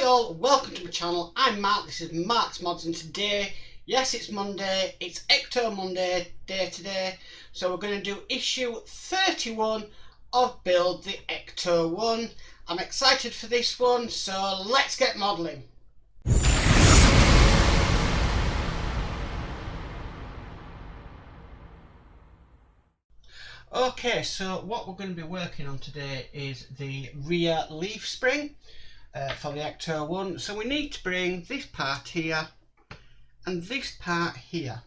Hi all, welcome to my channel. I'm Mark, this is Mark's Modz, and today, yes, it's Monday, it's Ecto Monday day today, so we're going to do issue 31 of Build the Ecto-1. I'm excited for this one, so let's get modelling. Okay, so what we're going to be working on today is the rear leaf spring for the Ecto-1. So we need to bring this part here and this part here.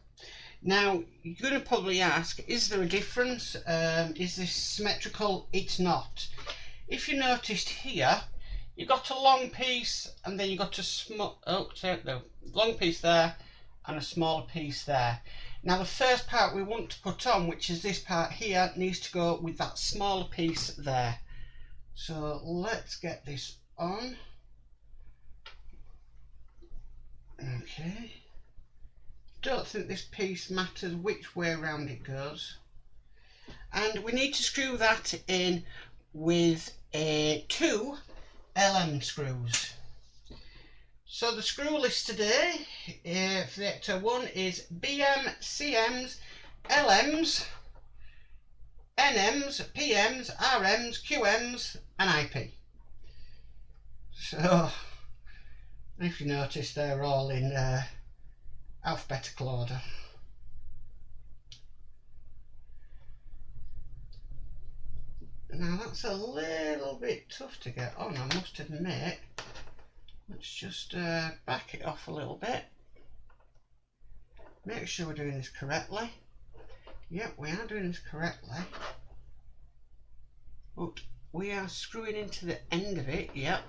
Now you're going to probably ask, is there a difference? Is this symmetrical? It's not. If you noticed here, you got a long piece and then you got a small long piece there and a smaller piece there. Now the first part we want to put on, which is this part here, needs to go with that smaller piece there. So let's get this on. Okay. Don't think this piece matters which way around it goes. And we need to screw that in with two LM screws. So the screw list today for the Ecto-1 is BM, CMs, LMs, NMs, PMs, RMs, QMs and IP. So if you notice, they're all in alphabetical order. Now that's a little bit tough to get on, I must admit. Let's just back it off a little bit. Make sure we're doing this correctly. Yep, we are doing this correctly. But we are screwing into the end of it, yep.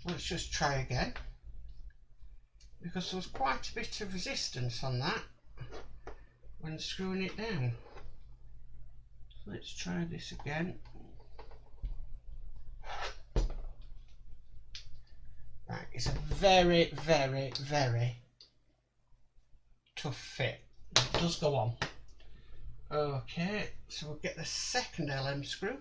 Let's just try again. Because there was quite a bit of resistance on that when screwing it down. Let's try this again. Right, it's a very, very, very tough fit. It does go on. Okay, so we'll get the second LM screw.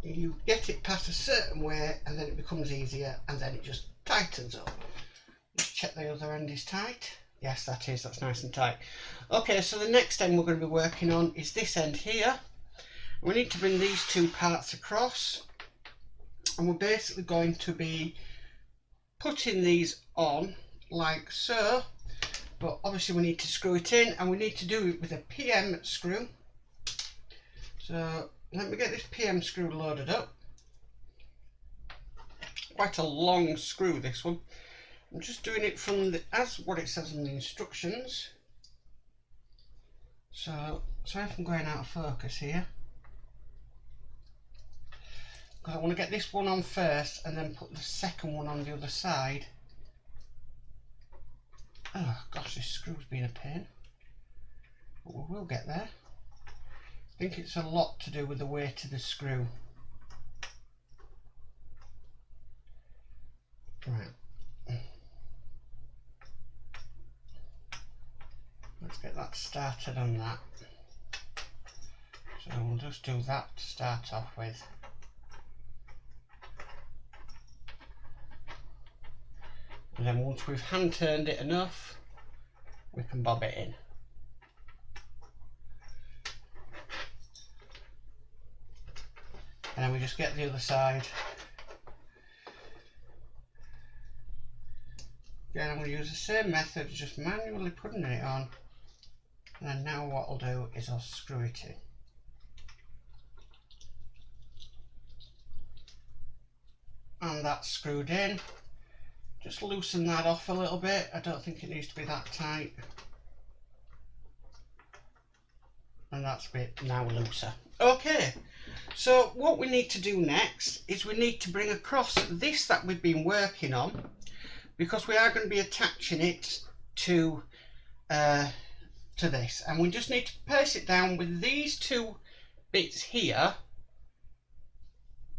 You get it past a certain way and then it becomes easier and then it just tightens up. Just check the other end is tight. Yes, that is, that's nice and tight. Okay, so the next end we're going to be working on is this end here. We need to bring these two parts across and we're basically going to be putting these on like so, but obviously we need to screw it in and we need to do it with a PM screw. So let me get this PM screw loaded up. Quite a long screw, this one. I'm just doing it from as what it says in the instructions. So sorry if I'm going out of focus here. Because I want to get this one on first and then put the second one on the other side. Oh gosh, this screw's been a pain. But we will get there. I think it's a lot to do with the weight of the screw. Right. Let's get that started on that. So we'll just do that to start off with. And then once we've hand turned it enough, we can bob it in. And then we just get the other side. Again, I'm going to use the same method, just manually putting it on. And then now what I'll do is I'll screw it in. And that's screwed in. Just loosen that off a little bit. I don't think it needs to be that tight. And that's a bit now looser. Okay, so what we need to do next is we need to bring across this that we've been working on, because we are going to be attaching it to this, and we just need to place it down with these two bits here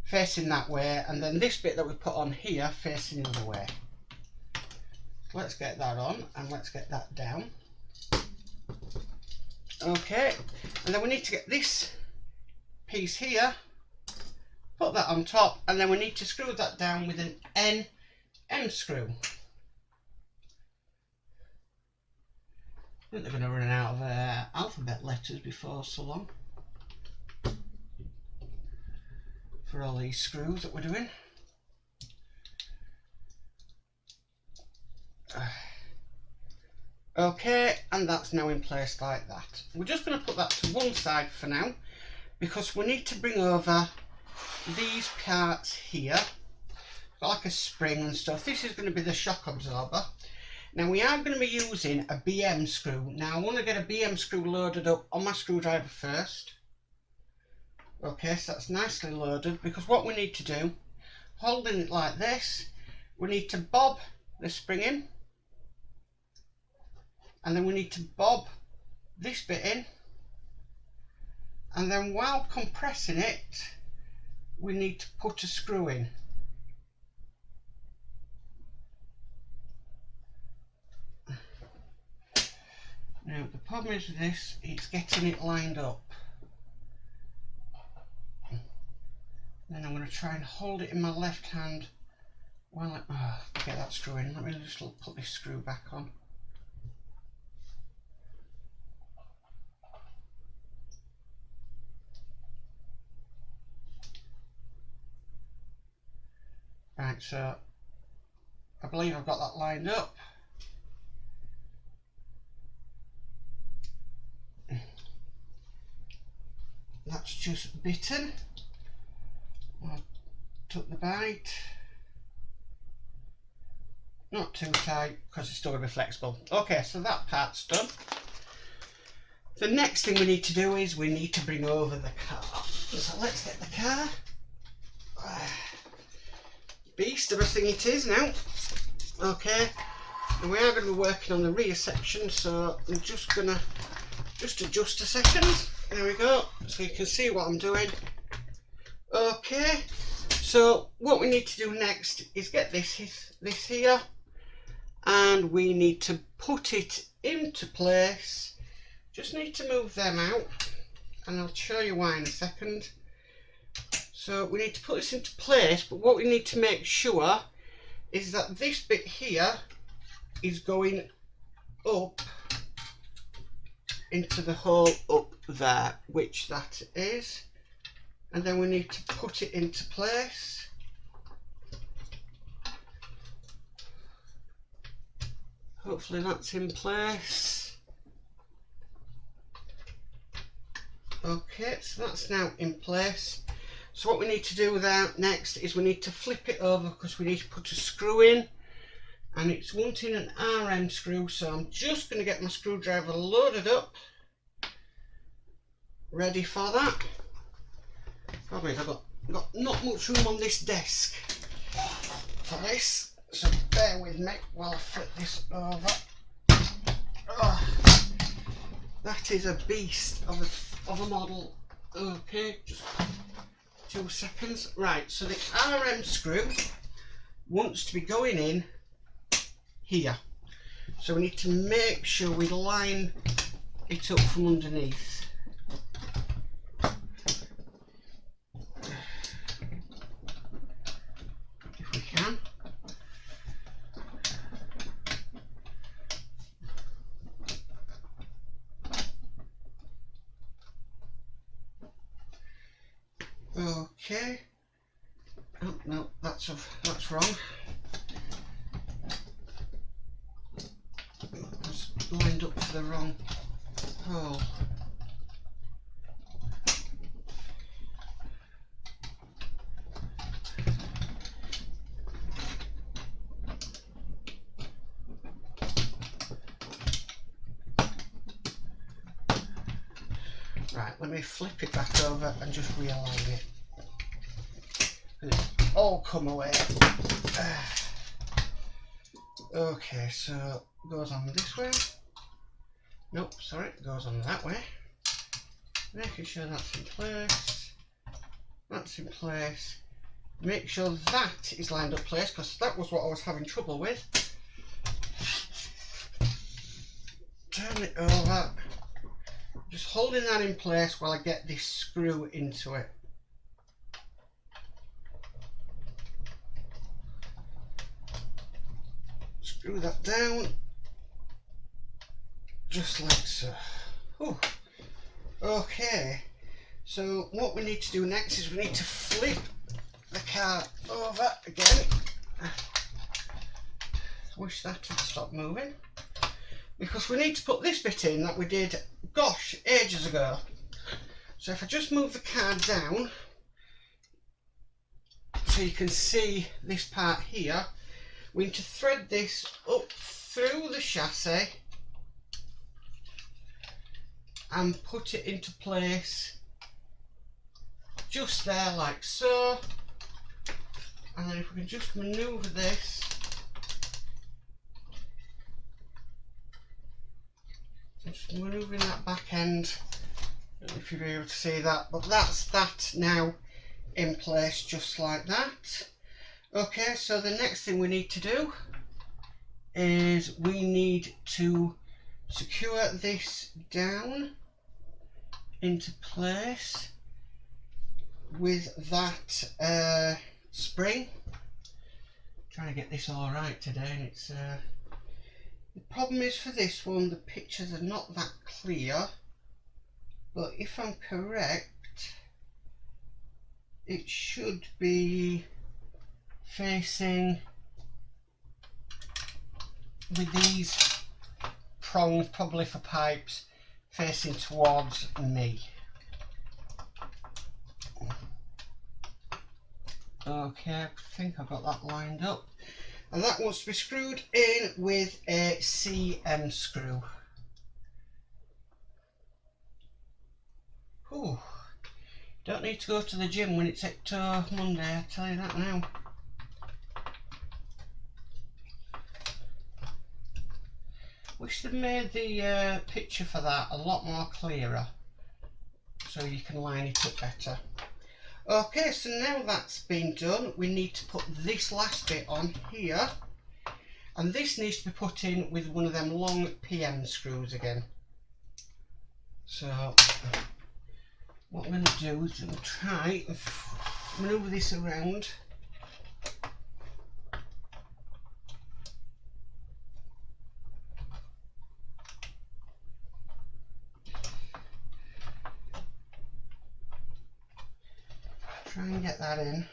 facing that way, and then this bit that we put on here facing the other way. let's get that on and let's get that down. Okay, and then we need to get this piece here, put that on top, and then we need to screw that down with an M screw. I think they're going to run out of alphabet letters before so long for all these screws that we're doing. Okay, and that's now in place like that. We're just going to put that to one side for now because we need to bring over these parts here. Got like a spring and stuff. This is going to be the shock absorber. Now we are going to be using a BM screw. Now I want to get a BM screw loaded up on my screwdriver first. Okay, so that's nicely loaded, because what we need to do, holding it like this, we need to bob the spring in, and then we need to bob this bit in, and then while compressing it we need to put a screw in. Now the problem is with this, it's getting it lined up. Then I'm going to try and hold it in my left hand while I get that screw in. Let me just put this screw back on. Right, so I believe I've got that lined up. That's just bitten. I took the bite. Not too tight because it's still going to be flexible. Okay, so that part's done. The next thing we need to do is we need to bring over the car. So let's get the car. Beast of a thing it is now. Okay, and we are going to be working on the rear section, so I'm just going to adjust a second. There we go, so you can see what I'm doing. Okay, so what we need to do next is get this here, and we need to put it into place. Just need to move them out, and I'll show you why in a second. So we need to put this into place, but what we need to make sure is that this bit here is going up into the hole up there, which that is, and then we need to put it into place. Hopefully that's in place. Okay, so that's now in place. So what we need to do there next is we need to flip it over, because we need to put a screw in, and it's wanting an RM screw, so I'm just going to get my screwdriver loaded up, ready for that. Probably I've got not much room on this desk for this, so bear with me while I flip this over. Oh, that is a beast of a model. Okay, just 2 seconds. Right, so the RM screw wants to be going in here, so we need to make sure we line it up from underneath. If we can. Okay. Oh no, that's wrong. It's lined up for the wrong hole. Right, let me flip it back over and just realign it. It's all come away. Okay, so it goes on this way. Nope, sorry, it goes on that way. Making sure that's in place. That's in place. Make sure that is lined up place, because that was what I was having trouble with. turn it over, just holding that in place while I get this screw into it. Screw that down, just like so. Ooh. Okay, so what we need to do next is we need to flip the car over again. I wish that had stopped moving, because we need to put this bit in that we did, gosh, ages ago. So if I just move the car down so you can see this part here, we need to thread this up through the chassis and put it into place just there, like so. And then if we can just manoeuvre this, just manoeuvring that back end, I don't know if you'll be able to see that, but that's that now in place just like that. Okay, so the next thing we need to do is we need to secure this down into place with that spring. Trying to get this all right today, and it's the problem is for this one the pictures are not that clear, but if I'm correct it should be facing with these prongs, probably for pipes, facing towards me. Okay, I think I've got that lined up, and that wants to be screwed in with a CM screw. Ooh, don't need to go to the gym when it's Ecto Monday, I tell you that now. Wish they'd made the picture for that a lot more clearer so you can line it up better. Okay, so now that's been done, we need to put this last bit on here, and this needs to be put in with one of them long PM screws again. So what I'm going to do is I'm going to try and manoeuvre this around. Try and get that in.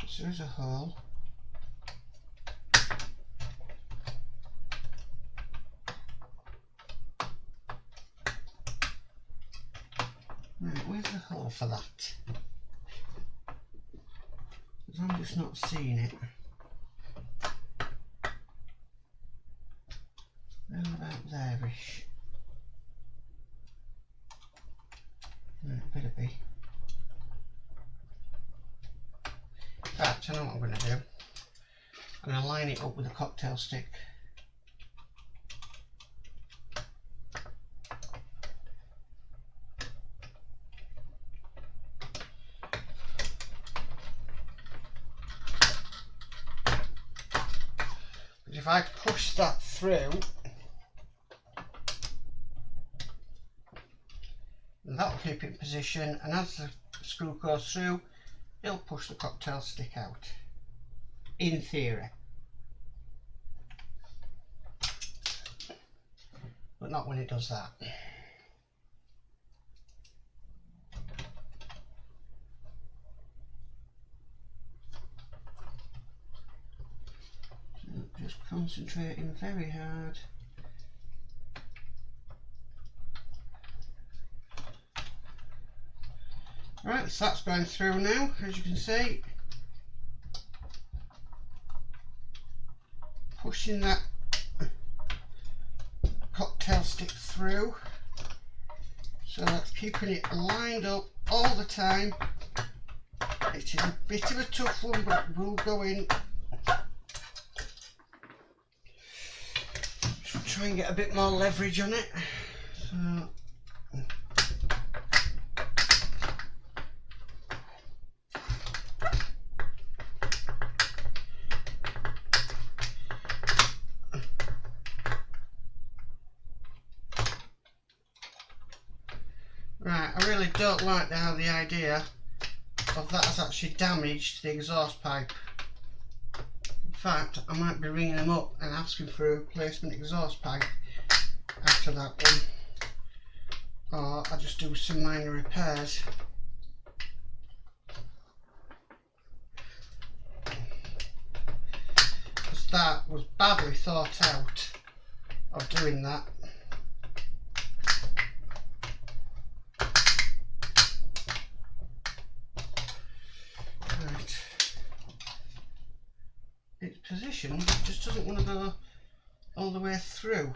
So there's a hole. Right, where's the hole for that? Because I'm just not seeing it. Around about there-ish. Right, better be. Right, I know what I'm going to do. I'm going to line it up with a cocktail stick. Because if I push that through, that'll keep it in position, and as the screw goes through, it'll push the cocktail stick out, in theory, but not when it does that. So just concentrating very hard. Right, so that's going through now, as you can see. Pushing that cocktail stick through. So that's keeping it lined up all the time. It is a bit of a tough one, but it will go in. Just try and get a bit more leverage on it. So really don't like how the idea of that has actually damaged the exhaust pipe. In fact, I might be ringing them up and asking for a replacement exhaust pipe after that one, or I'll just do some minor repairs. Because that was badly thought out of doing that. Right. It's positioned, it just doesn't want to go all the way through.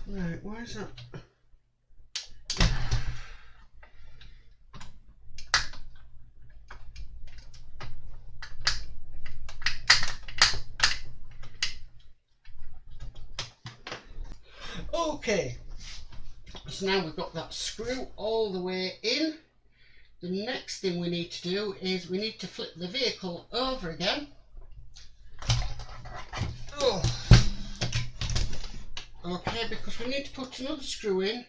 Right, why is that? Okay, so now we've got that screw all the way in. The next thing we need to do is we need to flip the vehicle over again. Oh. Okay, because we need to put another screw in,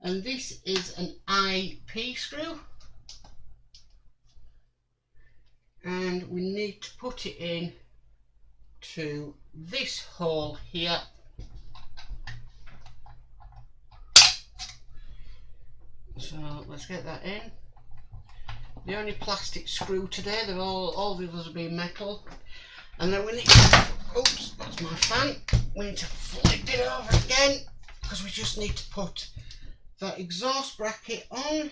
and this is an IP screw, and we need to put it in to this hole here. So let's get that in. The only plastic screw today, they're all the others are being metal. And then we need to, oops, that's my fan. We need to flip it over again because we just need to put that exhaust bracket on.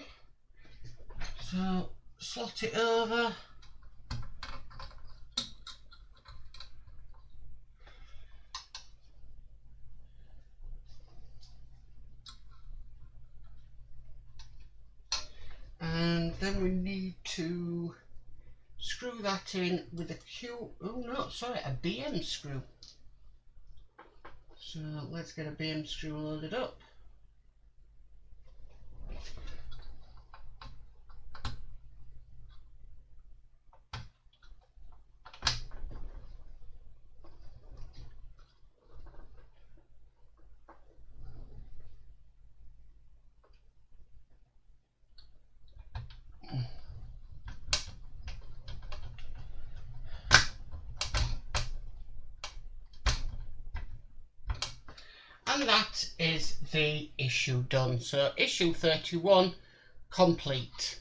So slot it over. And then we need to screw that in with a a BM screw. So let's get a BM screw loaded up. And that is the issue done. So issue 31 complete.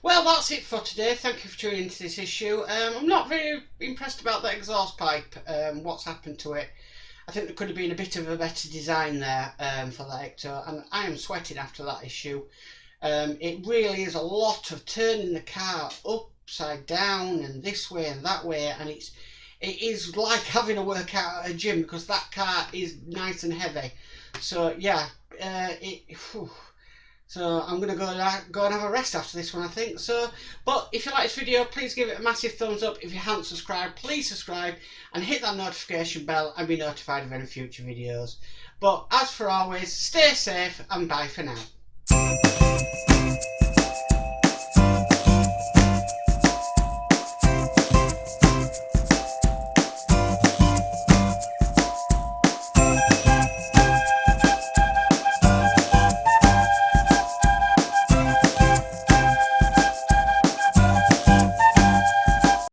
Well, that's it for today. Thank you for tuning into this issue. I'm not very impressed about that exhaust pipe, what's happened to it. I think there could have been a bit of a better design there for that Ecto, and I am sweating after that issue. It really is a lot of turning the car upside down and this way and that way, and it is like having a workout at a gym because that car is nice and heavy. So yeah, so I'm going to go and have a rest after this one, I think. So, but if you like this video, please give it a massive thumbs up. If you haven't subscribed, please subscribe and hit that notification bell and be notified of any future videos. But as for always, stay safe and bye for now.